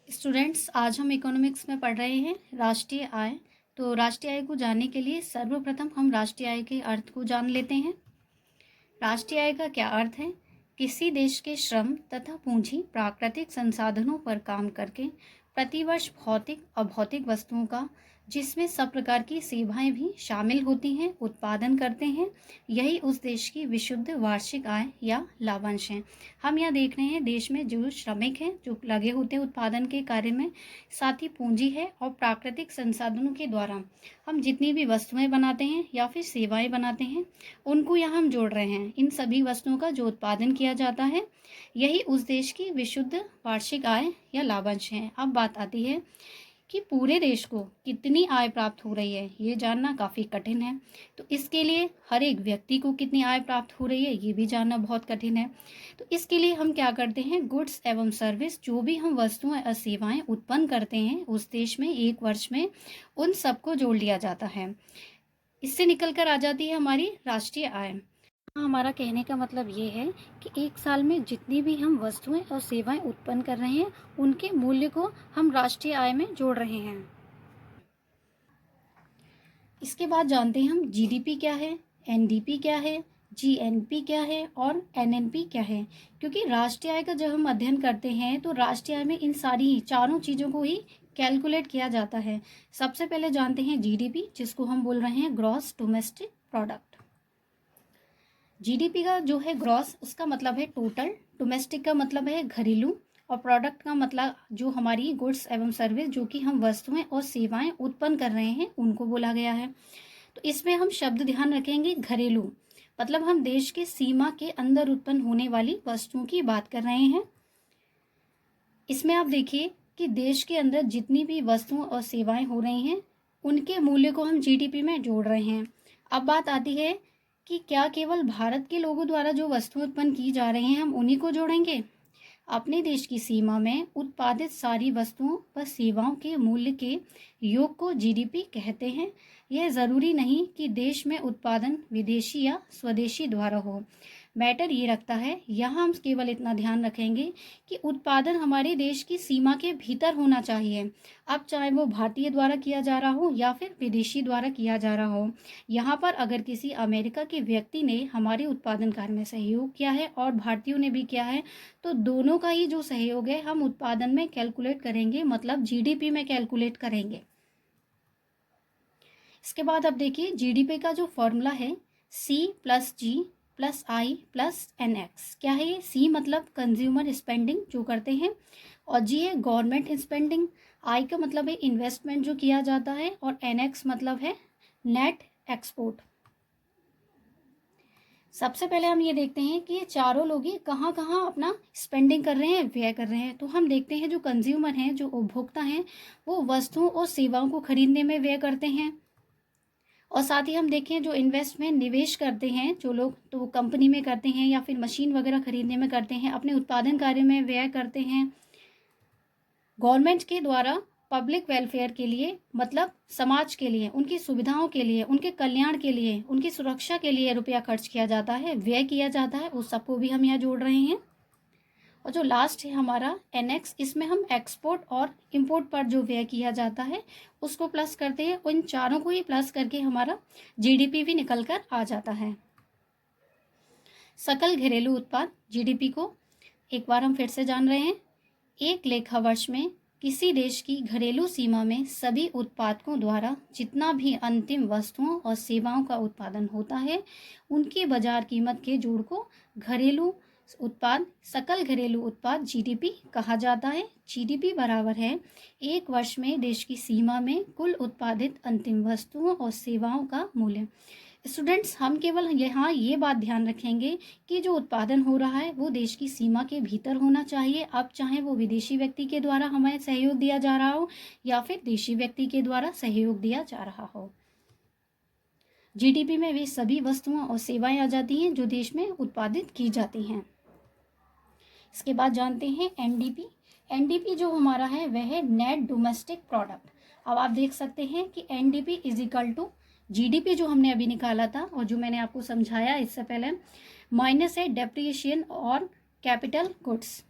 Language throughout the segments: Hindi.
स्टूडेंट्स, आज हम इकोनॉमिक्स में पढ़ रहे हैं राष्ट्रीय आय। तो राष्ट्रीय आय को जानने के लिए सर्वप्रथम हम राष्ट्रीय आय के अर्थ को जान लेते हैं। राष्ट्रीय आय का क्या अर्थ है? किसी देश के श्रम तथा पूंजी प्राकृतिक संसाधनों पर काम करके प्रतिवर्ष भौतिक अभौतिक वस्तुओं का, जिसमें सब प्रकार की सेवाएं भी शामिल होती हैं, उत्पादन करते हैं। यही उस देश की विशुद्ध वार्षिक आय या लाभांश है। हम यहाँ देख रहे हैं देश में जो श्रमिक हैं, जो लगे होते हैं उत्पादन के कार्य में, साथ ही पूंजी है और प्राकृतिक संसाधनों के द्वारा हम जितनी भी वस्तुएं बनाते हैं या फिर सेवाएं बनाते हैं, उनको यहाँ हम जोड़ रहे हैं। इन सभी वस्तुओं का जो उत्पादन किया जाता है, यही उस देश की विशुद्ध वार्षिक आय या लाभांश है। अब बात आती है कि पूरे देश को कितनी आय प्राप्त हो रही है, ये जानना काफ़ी कठिन है। तो इसके लिए हर एक व्यक्ति को कितनी आय प्राप्त हो रही है, ये भी जानना बहुत कठिन है। तो इसके लिए हम क्या करते हैं, गुड्स एवं सर्विस, जो भी हम वस्तुएं और सेवाएं उत्पन्न करते हैं उस देश में एक वर्ष में, उन सबको जोड़ लिया जाता है। इससे निकल कर आ जाती है हमारी राष्ट्रीय आय। हमारा कहने का मतलब ये है कि एक साल में जितनी भी हम वस्तुएं और सेवाएं उत्पन्न कर रहे हैं, उनके मूल्य को हम राष्ट्रीय आय में जोड़ रहे हैं। इसके बाद जानते हैं हम जीडीपी क्या है, एनडीपी क्या है, जीएनपी क्या है और एनएनपी क्या है। क्योंकि राष्ट्रीय आय का जब हम अध्ययन करते हैं तो राष्ट्रीय आय में इन सारी चारों चीज़ों को ही कैलकुलेट किया जाता है। सबसे पहले जानते हैं जीडीपी, जिसको हम बोल रहे हैं ग्रॉस डोमेस्टिक प्रोडक्ट। जीडीपी का जो है ग्रॉस, उसका मतलब है टोटल, डोमेस्टिक का मतलब है घरेलू, और प्रोडक्ट का मतलब जो हमारी गुड्स एवं सर्विस, जो कि हम वस्तुएं और सेवाएं उत्पन्न कर रहे हैं, उनको बोला गया है। तो इसमें हम शब्द ध्यान रखेंगे घरेलू, मतलब हम देश के सीमा के अंदर उत्पन्न होने वाली वस्तुओं की बात कर रहे हैं। इसमें आप देखिए कि देश के अंदर जितनी भी वस्तुएं और सेवाएं हो रही हैं, उनके मूल्य को हम जीडीपी में जोड़ रहे हैं। अब बात आती है कि क्या केवल भारत के लोगों द्वारा जो वस्तुएं उत्पन्न की जा रही हैं, हम उन्हीं को जोड़ेंगे? अपने देश की सीमा में उत्पादित सारी वस्तुओं व सेवाओं के मूल्य के योग को जीडीपी कहते हैं। यह ज़रूरी नहीं कि देश में उत्पादन विदेशी या स्वदेशी द्वारा हो। मैटर ये रखता है, यहाँ हम केवल इतना ध्यान रखेंगे कि उत्पादन हमारे देश की सीमा के भीतर होना चाहिए। अब चाहे वो भारतीय द्वारा किया जा रहा हो या फिर विदेशी द्वारा किया जा रहा हो। यहाँ पर अगर किसी अमेरिका के व्यक्ति ने हमारे उत्पादन कार्य में सहयोग किया है और भारतीयों ने भी किया है, तो दोनों का ही जो सहयोग है हम उत्पादन में कैलकुलेट करेंगे, मतलब जीडीपी में कैलकुलेट करेंगे। इसके बाद अब देखिए जीडीपी का जो फॉर्मूला है, C+G+I+NX। क्या है ये? C मतलब कंज्यूमर स्पेंडिंग जो करते हैं, और G है गवर्नमेंट स्पेंडिंग, I का मतलब है इन्वेस्टमेंट जो किया जाता है, और NX मतलब है नेट एक्सपोर्ट। सबसे पहले हम ये देखते हैं कि ये चारों लोग ही कहाँ कहाँ अपना स्पेंडिंग कर रहे हैं, व्यय कर रहे हैं। तो हम देखते हैं जो कंज्यूमर हैं, जो उपभोक्ता हैं, वो वस्तुओं और सेवाओं को खरीदने में व्यय करते हैं। और साथ ही हम देखें जो इन्वेस्टमेंट निवेश करते हैं जो लोग, तो वो कंपनी में करते हैं या फिर मशीन वगैरह खरीदने में करते हैं, अपने उत्पादन कार्य में व्यय करते हैं। गवर्नमेंट के द्वारा पब्लिक वेलफेयर के लिए, मतलब समाज के लिए, उनकी सुविधाओं के लिए, उनके कल्याण के लिए, उनकी सुरक्षा के लिए रुपया खर्च किया जाता है, व्यय किया जाता है, उस सबको भी हम यहाँ जोड़ रहे हैं। और जो लास्ट है हमारा एनएक्स, इसमें हम एक्सपोर्ट और इंपोर्ट पर जो व्यय किया जाता है उसको प्लस करते हैं। इन चारों को ही प्लस करके हमारा जीडीपी भी निकल कर आ जाता है। सकल घरेलू उत्पाद जीडीपी को एक बार हम फिर से जान रहे हैं। एक लेखा वर्ष में किसी देश की घरेलू सीमा में सभी उत्पादकों द्वारा जितना भी अंतिम वस्तुओं और सेवाओं का उत्पादन होता है, उनकी बाजार कीमत के जोड़ को घरेलू उत्पाद, सकल घरेलू उत्पाद जीडीपी कहा जाता है। जीडीपी बराबर है एक वर्ष में देश की सीमा में कुल उत्पादित अंतिम वस्तुओं और सेवाओं का मूल्य। स्टूडेंट्स, हम केवल यहाँ ये बात ध्यान रखेंगे कि जो उत्पादन हो रहा है वो देश की सीमा के भीतर होना चाहिए। अब चाहे वो विदेशी व्यक्ति के द्वारा हमें सहयोग दिया जा रहा हो या फिर देशी व्यक्ति के द्वारा सहयोग दिया जा रहा हो। जीडीपी में वे सभी वस्तुएं और सेवाएं आ जाती हैं जो देश में उत्पादित की जाती हैं। इसके बाद जानते हैं एनडीपी। एनडीपी जो हमारा है वह है नेट डोमेस्टिक प्रोडक्ट। अब आप देख सकते हैं कि NDP is equal to GDP जो हमने अभी निकाला था और जो मैंने आपको समझाया इससे पहले, माइनस है डेप्रिसिएशन और कैपिटल गुड्स।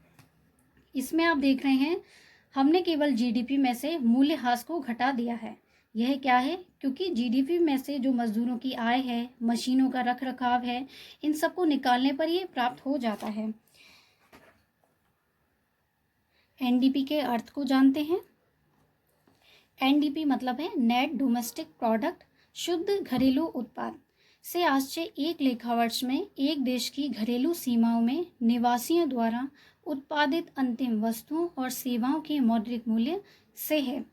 इसमें आप देख रहे हैं हमने केवल जीडीपी में से मूल्यह्रास को घटा दिया है। यह क्या है? क्योंकि जीडीपी में से जो मजदूरों की आय है, मशीनों का रख रखाव है, इन सबको निकालने पर ये प्राप्त हो जाता है। एनडीपी के अर्थ को जानते हैं। एनडीपी मतलब है नेट डोमेस्टिक प्रोडक्ट, शुद्ध घरेलू उत्पाद से आज से एक लेखावर्ष में एक देश की घरेलू सीमाओं में निवासियों द्वारा उत्पादित अंतिम वस्तुओं और सेवाओं के मौद्रिक मूल्य से है।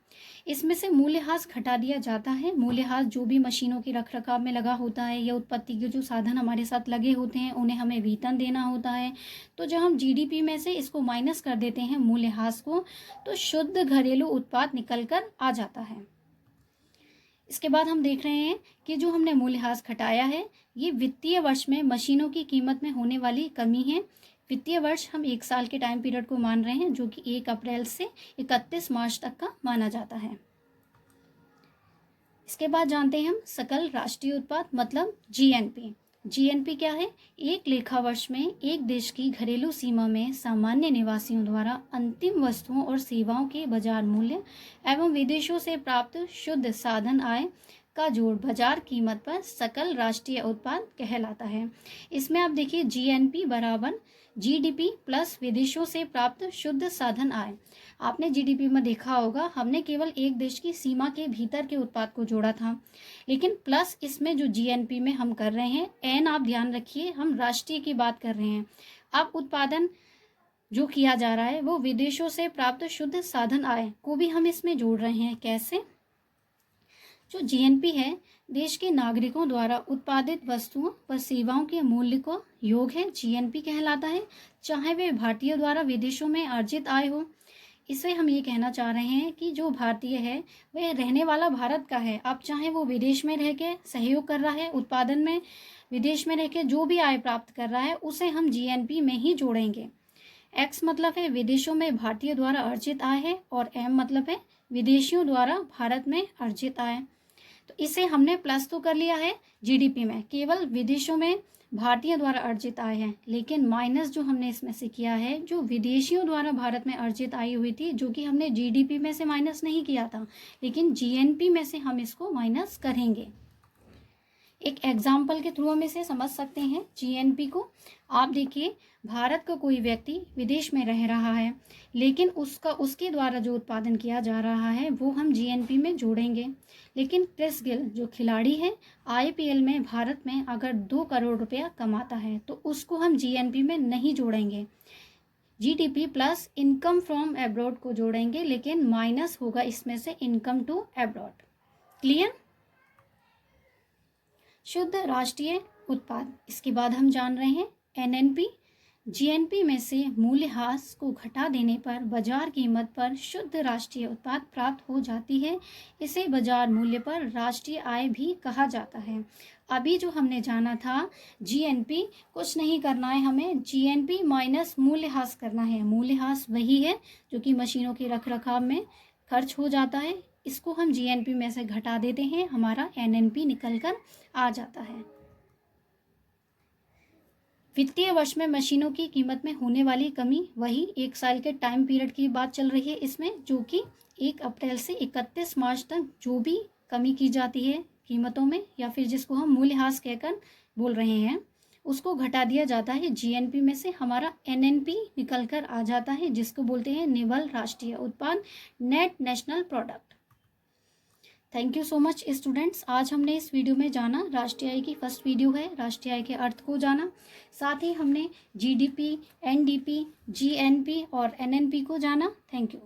इसमें से मूल्यह्रास घटा दिया जाता है। मूल्यह्रास जो भी मशीनों के रख रखाव में लगा होता है या उत्पत्ति के जो साधन हमारे साथ लगे होते हैं उन्हें हमें वेतन देना होता है। तो जब हम जीडीपी में से इसको माइनस कर देते हैं मूल्यह्रास को, तो शुद्ध घरेलू उत्पाद निकल कर आ जाता है। इसके बाद हम देख रहे हैं कि जो हमने मूल्यह्रास घटाया है ये वित्तीय वर्ष में मशीनों की कीमत में होने वाली कमी है। वित्तीय वर्ष हम एक साल के टाइम पीरियड को मान रहे हैं जो कि 1 अप्रैल से 31 मार्च तक का माना जाता है। इसके बाद जानते हैं हम सकल राष्ट्रीय उत्पाद मतलब जीएनपी। जीएनपी क्या है? एक लेखा वर्ष में एक देश की घरेलू सीमा में सामान्य निवासियों द्वारा अंतिम वस्तुओं और सेवाओं के बाजार मूल्य एवं विदेशों से प्राप्त शुद्ध साधन आय का जोड़ बाजार कीमत पर सकल राष्ट्रीय उत्पाद कहलाता है। इसमें आप देखिए जीएनपी बराबर जीडीपी प्लस विदेशों से प्राप्त शुद्ध साधन आय। आपने जीडीपी में देखा होगा हमने केवल एक देश की सीमा के भीतर के उत्पाद को जोड़ा था, लेकिन प्लस इसमें जो जीएनपी में हम कर रहे हैं, एन आप ध्यान रखिए हम राष्ट्रीय की बात कर रहे हैं। अब उत्पादन जो किया जा रहा है वो विदेशों से प्राप्त शुद्ध साधन आय को भी हम इसमें जोड़ रहे हैं। कैसे? जो जीएनपी है देश के नागरिकों द्वारा उत्पादित वस्तुओं व सेवाओं के मूल्य को योग है, जीएनपी कहलाता है, चाहे वे भारतीय द्वारा विदेशों में अर्जित आय हो। इससे हम ये कहना चाह रहे हैं कि जो भारतीय है वह रहने वाला भारत का है। अब चाहे वो विदेश में रह के सहयोग कर रहा है उत्पादन में, विदेश में रह के जो भी आय प्राप्त कर रहा है उसे हम जीएनपी में ही जोड़ेंगे। एक्स मतलब है विदेशों में भारतीय द्वारा अर्जित आय है और एम मतलब है विदेशियों द्वारा भारत में अर्जित आय। तो इसे हमने प्लस तो कर लिया है जीडीपी में, केवल विदेशों में भारतीय द्वारा अर्जित आय है, लेकिन माइनस जो हमने इसमें से किया है जो विदेशियों द्वारा भारत में अर्जित आय हुई थी, जो कि हमने जीडीपी में से माइनस नहीं किया था, लेकिन जीएनपी में से हम इसको माइनस करेंगे। एक एग्जाम्पल के थ्रू हम इसे समझ सकते हैं जीएनपी को। आप देखिए भारत का कोई व्यक्ति विदेश में रह रहा है, लेकिन उसके द्वारा जो उत्पादन किया जा रहा है वो हम जीएनपी में जोड़ेंगे। लेकिन क्रिस गेल जो खिलाड़ी है आईपीएल में भारत में अगर 2 करोड़ रुपया कमाता है तो उसको हम जीएनपी में नहीं जोड़ेंगे। GDP plus income from abroad को जोड़ेंगे, लेकिन माइनस होगा इसमें से इनकम टू एब्रॉड। क्लियर? शुद्ध राष्ट्रीय उत्पाद। इसके बाद हम जान रहे हैं एनएनपी। जीएनपी में से मूल्यह्रास को घटा देने पर बाजार कीमत पर शुद्ध राष्ट्रीय उत्पाद प्राप्त हो जाती है। इसे बाजार मूल्य पर राष्ट्रीय आय भी कहा जाता है। अभी जो हमने जाना था जीएनपी, कुछ नहीं करना है हमें, जीएनपी माइनस मूल्यह्रास करना है। मूल्यह्रास वही है जो कि मशीनों के रख रखाव में खर्च हो जाता है, इसको हम जीएनपी में से घटा देते हैं, हमारा एनएनपी निकल कर आ जाता है। वित्तीय वर्ष में मशीनों की कीमत में होने वाली कमी, वही 1 साल के टाइम पीरियड की बात चल रही है इसमें, जो कि 1 अप्रैल से 31 मार्च तक जो भी कमी की जाती है कीमतों में, या फिर जिसको हम मूल्यह्रास कहकर बोल रहे हैं, उसको घटा दिया जाता है। जीएनपी में से हमारा एनएनपी निकल कर आ जाता है, जिसको बोलते हैं निवल राष्ट्रीय उत्पाद, net national product. Thank you so much students. आज हमने इस वीडियो में जाना, राष्ट्रीय आय की फर्स्ट वीडियो है, राष्ट्रीय आय के अर्थ को जाना, साथ ही हमने जीडीपी, एनडीपी, जीएनपी और एनएनपी को जाना। Thank you.